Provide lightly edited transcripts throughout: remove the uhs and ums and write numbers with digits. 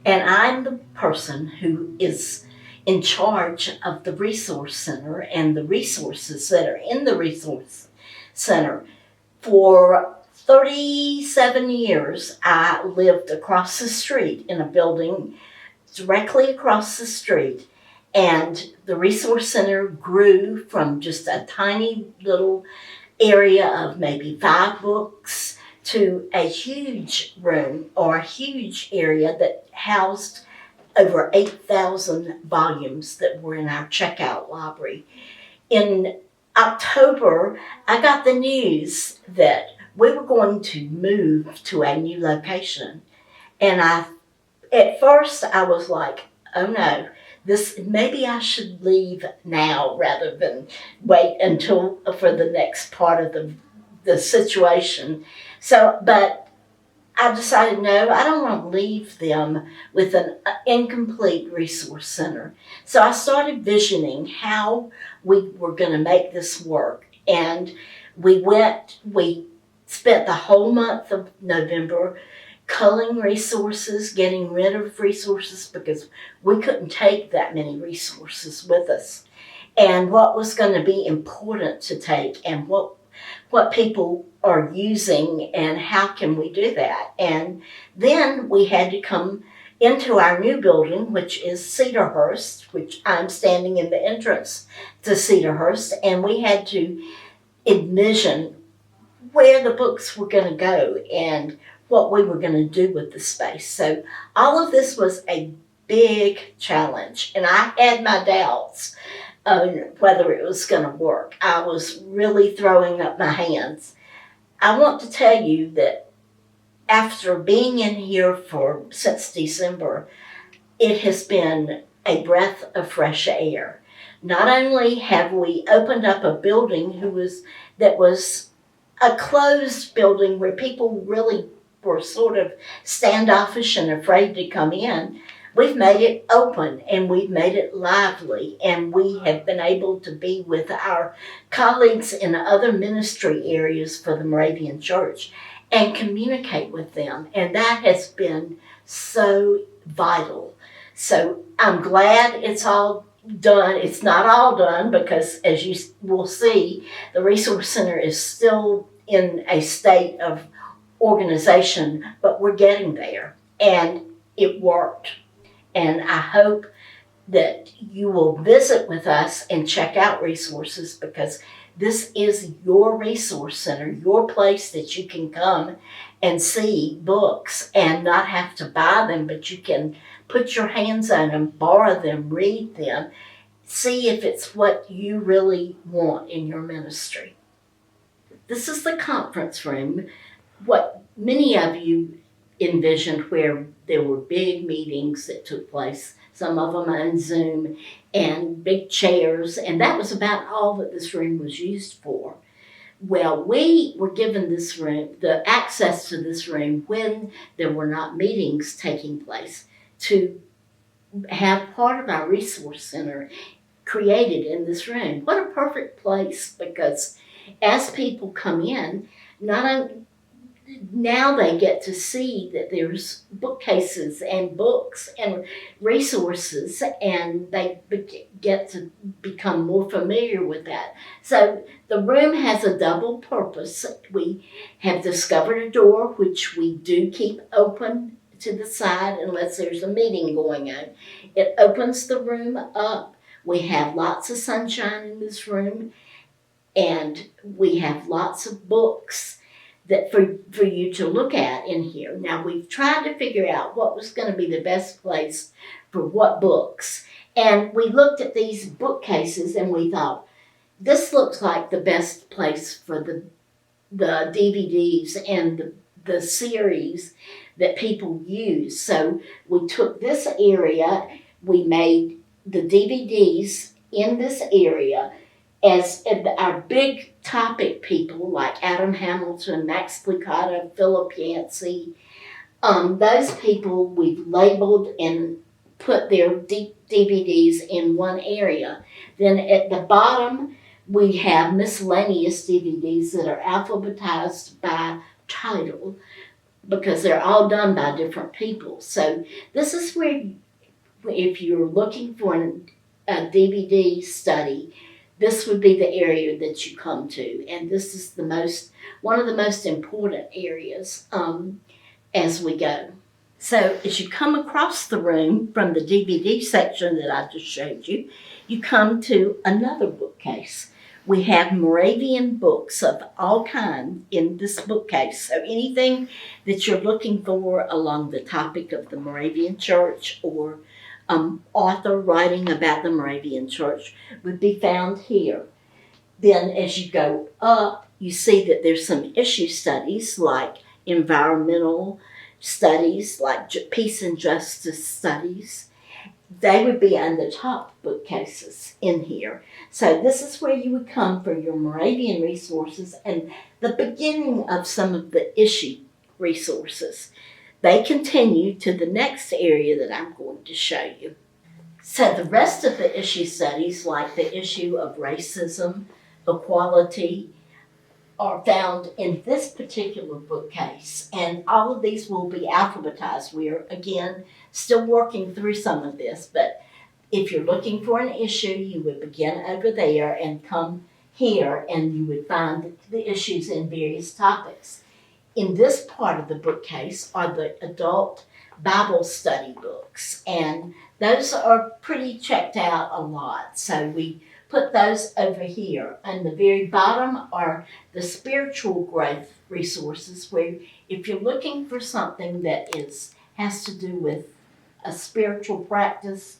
And I'm the person who is in charge of the resource center and the resources that are in the resource center. For 37 years, I lived across the street in a building directly across the street. And the resource center grew from just a tiny little area of maybe 5 books to a huge room or a huge area that housed over 8,000 volumes that were in our checkout library. In October, I got the news that we were going to move to a new location. And at first I was like, oh no, this maybe I should leave now rather than wait until for the next part of the situation. So, but I decided no, I don't want to leave them with an incomplete resource center. So I started visioning how we were going to make this work. And we spent the whole month of November culling resources, getting rid of resources because we couldn't take that many resources with us. And what was going to be important to take and what people are using and how can we do that. And then we had to come into our new building, which is Cedarhurst, which I'm standing in the entrance to Cedarhurst, and we had to envision where the books were going to go and what we were going to do with the space. So all of this was a big challenge, and I had my doubts whether it was going to work. I was really throwing up my hands. I want to tell you that after being in here since December, it has been a breath of fresh air. Not only have we opened up a building that was a closed building where people really were sort of standoffish and afraid to come in, we've made it open and we've made it lively, and we have been able to be with our colleagues in other ministry areas for the Moravian Church and communicate with them. And that has been so vital. So I'm glad it's all done. It's not all done because, as you will see, the Resource Center is still in a state of organization, but we're getting there. And it worked. And I hope that you will visit with us and check out resources, because this is your resource center, your place that you can come and see books and not have to buy them, but you can put your hands on them, borrow them, read them, see if it's what you really want in your ministry. This is the conference room, what many of you envisioned, where there were big meetings that took place, some of them on Zoom, and big chairs, and that was about all that this room was used for. Well, we were given this room, the access to this room, when there were not meetings taking place, to have part of our resource center created in this room. What a perfect place, because as people come in, not only now they get to see that there's bookcases and books and resources, and they get to become more familiar with that. So the room has a double purpose. We have discovered a door, which we do keep open to the side unless there's a meeting going on. It opens the room up. We have lots of sunshine in this room, and we have lots of books that for you to look at in here. Now, we've tried to figure out what was going to be the best place for what books. And we looked at these bookcases and we thought, this looks like the best place for the DVDs and the series that people use. So we took this area, we made the DVDs in this area as our big topic people like Adam Hamilton, Max Lucado, Philip Yancey. Those people we've labeled and put their DVDs in one area. Then at the bottom, we have miscellaneous DVDs that are alphabetized by title. because they're all done by different people. So this is where, if you're looking for a DVD study, this would be the area that you come to. And this is one of the most important areas as we go. So as you come across the room from the DVD section that I just showed you, you come to another bookcase. We have Moravian books of all kinds in this bookcase. So anything that you're looking for along the topic of the Moravian Church or author writing about the Moravian Church would be found here. Then as you go up, you see that there's some issue studies like environmental studies, like peace and justice studies. They would be on the top bookcases in here. So this is where you would come for your Moravian resources and the beginning of some of the issue resources. They continue to the next area that I'm going to show you. So the rest of the issue studies, like the issue of racism, equality, are found in this particular bookcase. And all of these will be alphabetized. We're, again, still working through some of this, but if you're looking for an issue, you would begin over there and come here, and you would find the issues in various topics. In this part of the bookcase are the adult Bible study books, and those are pretty checked out a lot. So we put those over here. And the very bottom are the spiritual growth resources, where if you're looking for something that has to do with a spiritual practice,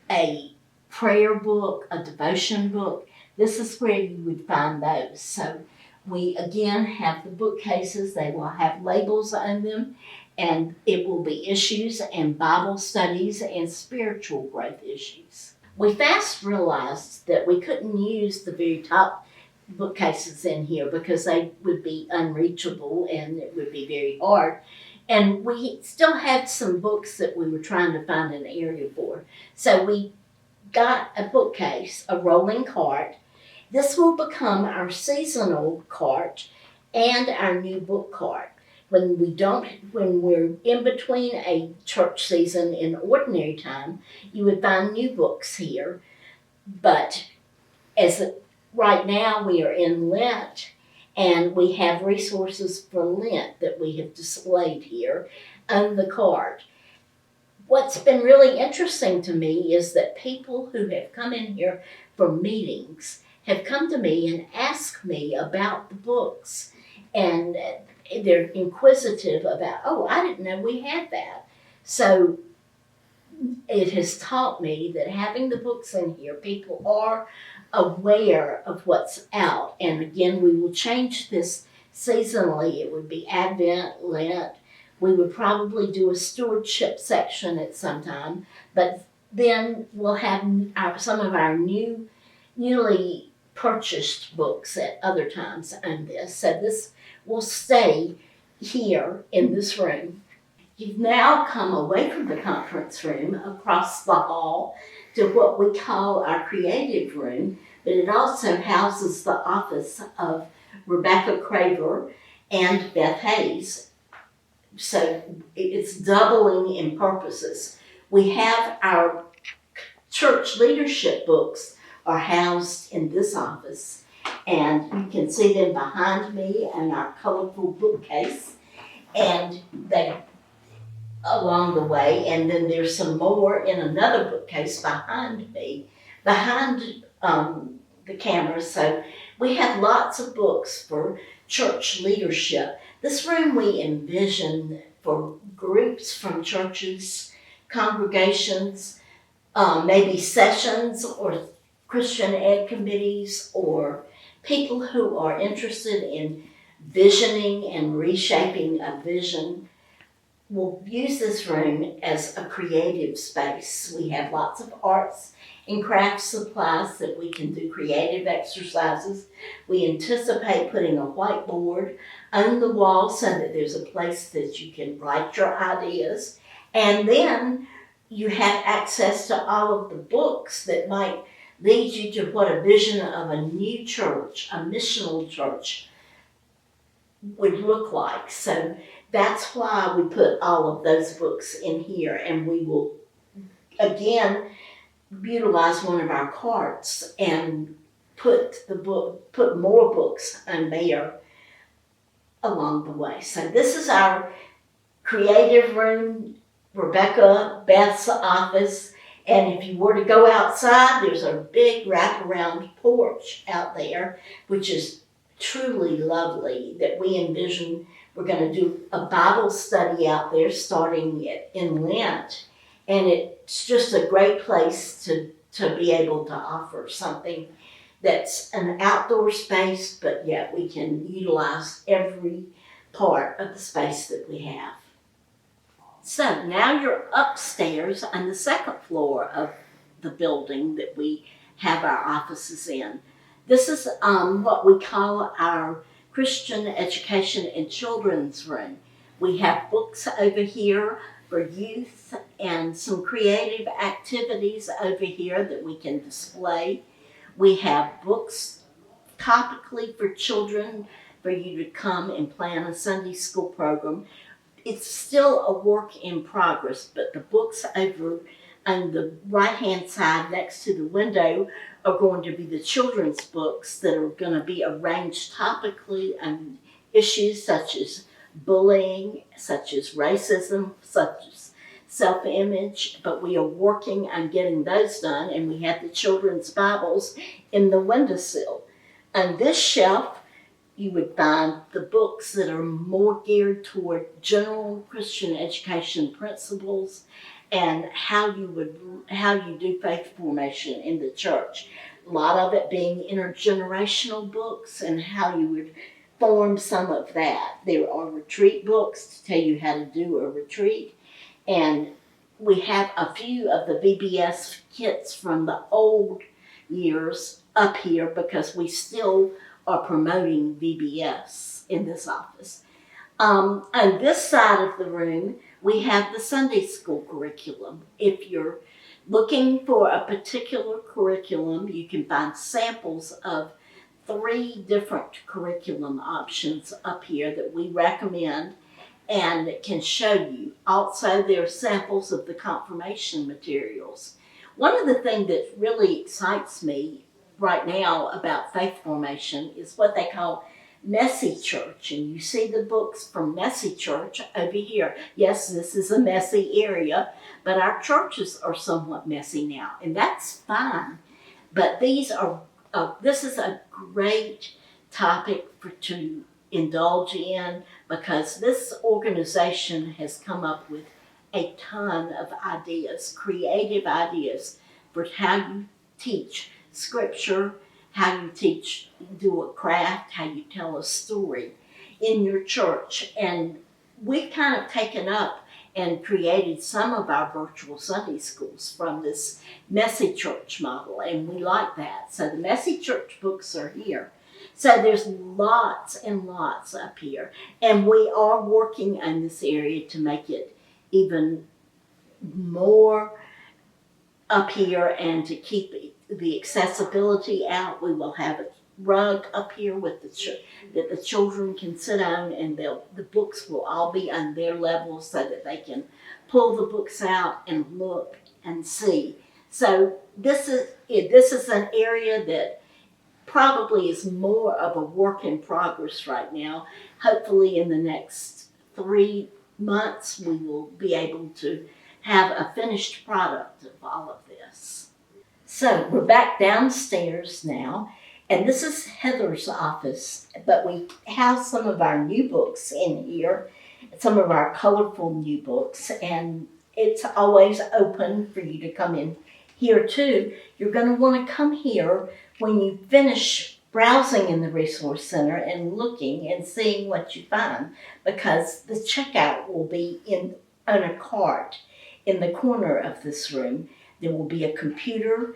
a prayer book, a devotion book, this is where you would find those. So we again have the bookcases. They will have labels on them, and it will be issues and Bible studies and spiritual growth issues. We fast realized that we couldn't use the very top bookcases in here because they would be unreachable and it would be very hard. And we still had some books that we were trying to find an area for. So we got a bookcase, a rolling cart. This will become our seasonal cart and our new book cart. When we're in between a church season in ordinary time, you would find new books here. But right now we are in Lent, and we have resources for Lent that we have displayed here on the cart. What's been really interesting to me is that people who have come in here for meetings have come to me and asked me about the books, and they're inquisitive about, oh, I didn't know we had that. So it has taught me that having the books in here, people are aware of what's out. And again, we will change this seasonally. It would be Advent, Lent. We would probably do a stewardship section at some time, but then we'll have some of our newly purchased books at other times on this. So this will stay here in this room. You've now come away from the conference room across the hall to what we call our creative room, but it also houses the office of Rebecca Craver and Beth Hayes. So it's doubling in purposes. We have our church leadership books are housed in this office, and you can see them behind me in our colorful bookcase, and they along the way, and then there's some more in another bookcase behind me, behind the camera. So we have lots of books for church leadership. This room we envision for groups from churches, congregations, maybe sessions or Christian ed committees, or people who are interested in visioning and reshaping a vision. We'll use this room as a creative space. We have lots of arts and crafts supplies that we can do creative exercises. We anticipate putting a whiteboard on the wall so that there's a place that you can write your ideas. And then you have access to all of the books that might lead you to what a vision of a new church, a missional church, would look like. So that's why we put all of those books in here, and we will again utilize one of our carts and put more books in there along the way. So this is our creative room, Beth's office, and if you were to go outside, there's a big wraparound porch out there, which is truly lovely, that we envision we're going to do a Bible study out there starting in Lent, and it's just a great place to be able to offer something that's an outdoor space, but yet we can utilize every part of the space that we have. So now you're upstairs on the second floor of the building that we have our offices in. This is what we call our Christian Education and Children's Room. We have books over here for youth and some creative activities over here that we can display. We have books topically for children for you to come and plan a Sunday school program. It's still a work in progress, but the books over on the right-hand side next to the window are going to be the children's books that are going to be arranged topically on issues such as bullying, such as racism, such as self-image, but we are working on getting those done, and we have the children's Bibles in the windowsill. On this shelf, you would find the books that are more geared toward general Christian education principles and how you do faith formation in the church. A lot of it being intergenerational books and how you would form some of that. There are retreat books to tell you how to do a retreat, and we have a few of the VBS kits from the old years up here because we still are promoting VBS in this office. On this side of the room, we have the Sunday school curriculum. If you're looking for a particular curriculum, you can find samples of 3 different curriculum options up here that we recommend and can show you. Also, there are samples of the confirmation materials. One of the things that really excites me right now about faith formation is what they call messy church, and you see the books from messy church over here. Yes, this is a messy area, but our churches are somewhat messy now, and that's fine. But this is a great topic to indulge in because this organization has come up with a ton of ideas, creative ideas for how you teach Scripture, how you do a craft, how you tell a story in your church. And we've kind of taken up and created some of our virtual Sunday schools from this messy church model, and we like that. So the messy church books are here. So there's lots and lots up here, and we are working on this area to make it even more up here and to keep the accessibility out. We will have a rug up here with that the children can sit on, and the books will all be on their level so that they can pull the books out and look and see. So this is an area that probably is more of a work in progress right now. Hopefully in the next 3 months we will be able to have a finished product of all of this. So we're back downstairs now, and this is Heather's office, but we have some of our new books in here, some of our colorful new books, and it's always open for you to come in here too. You're going to want to come here when you finish browsing in the Resource Center and looking and seeing what you find, because the checkout will be on a cart in the corner of this room. There will be a computer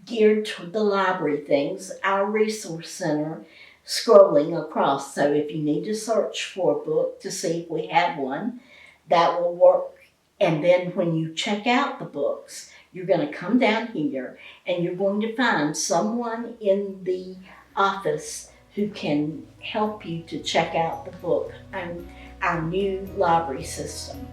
geared to the library things, our Resource Center scrolling across. So if you need to search for a book to see if we have one, that will work. And then when you check out the books, you're going to come down here and you're going to find someone in the office who can help you to check out the book. our new library system.